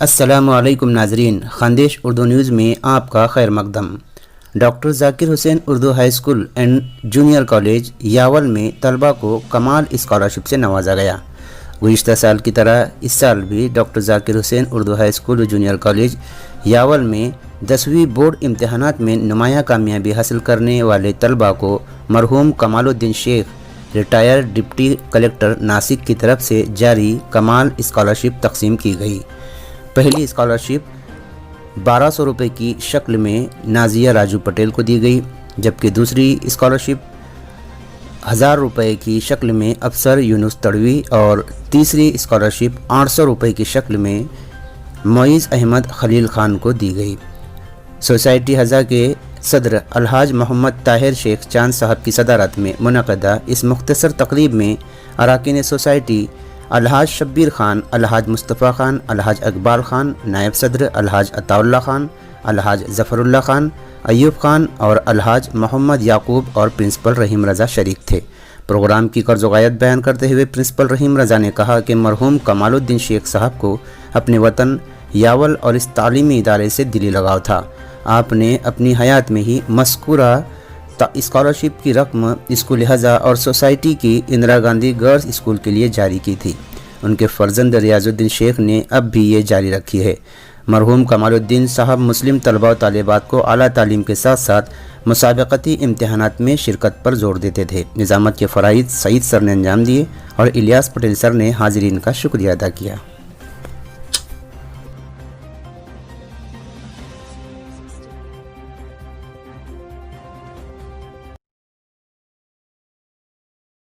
السلام علیکم ناظرین، خاندیش اردو نیوز میں آپ کا خیر مقدم۔ Doctor Zakir Hussain Urdu high school and junior college Yawal میں طلبہ کو کمال اسکالرشپ سے نوازا گیا۔ گزشتہ سال کی طرح اس سال بھی doctor Zakir Hussain Urdu high school و جونیئر کالج یاول میں 10ویں بورڈ امتحانات میں نمایاں کامیابی حاصل کرنے والے طلبہ کو مرحوم کمال الدین شیخ ریٹائرڈ ڈپٹی کلکٹر ناسک کی طرف سے جاری کمال اسکالرشپ تقسیم کی گئی۔ پہلی اسکالرشپ 1200 روپے کی شکل میں نازیہ راجو پٹیل کو دی گئی، جبکہ دوسری اسکالرشپ 1000 روپے کی شکل میں افسر یونس تڑوی اور تیسری اسکالرشپ 800 روپے کی شکل میں معیز احمد خلیل خان کو دی گئی۔ سوسائٹی ہزا کے صدر الحاج محمد طاہر شیخ چاند صاحب کی صدارت میں منعقدہ اس مختصر تقریب میں اراکین سوسائٹی الحاج شبیر خان، الحاج مصطفیٰ خان، الحاج اقبال خان، نائب صدر الحاج عطا اللہ خان، الحاج ظفر اللہ خان، ایوب خان اور الحاج محمد یعقوب اور پرنسپل رحیم رضا شریک تھے۔ پروگرام کی قرض و غایت بیان کرتے ہوئے پرنسپل رحیم رضا نے کہا کہ مرحوم کمال الدین شیخ صاحب کو اپنے وطن یاول اور اس تعلیمی ادارے سے دلی لگاؤ تھا۔ آپ نے اپنی حیات میں ہی مذکورہ اسکالرشپ کی رقم اسکول ہزا اور سوسائٹی کی اندرا گاندھی گرلز اسکول کے لیے جاری کی تھی۔ ان کے فرزند ریاض الدین شیخ نے اب بھی یہ جاری رکھی ہے۔ مرحوم کمال الدین صاحب مسلم طلبہ و طالبات کو اعلیٰ تعلیم کے ساتھ ساتھ مسابقتی امتحانات میں شرکت پر زور دیتے تھے۔ نظامت کے فرائض سعید سر نے انجام دیے اور الیاس پٹیل سر نے حاضرین کا شکریہ ادا کیا۔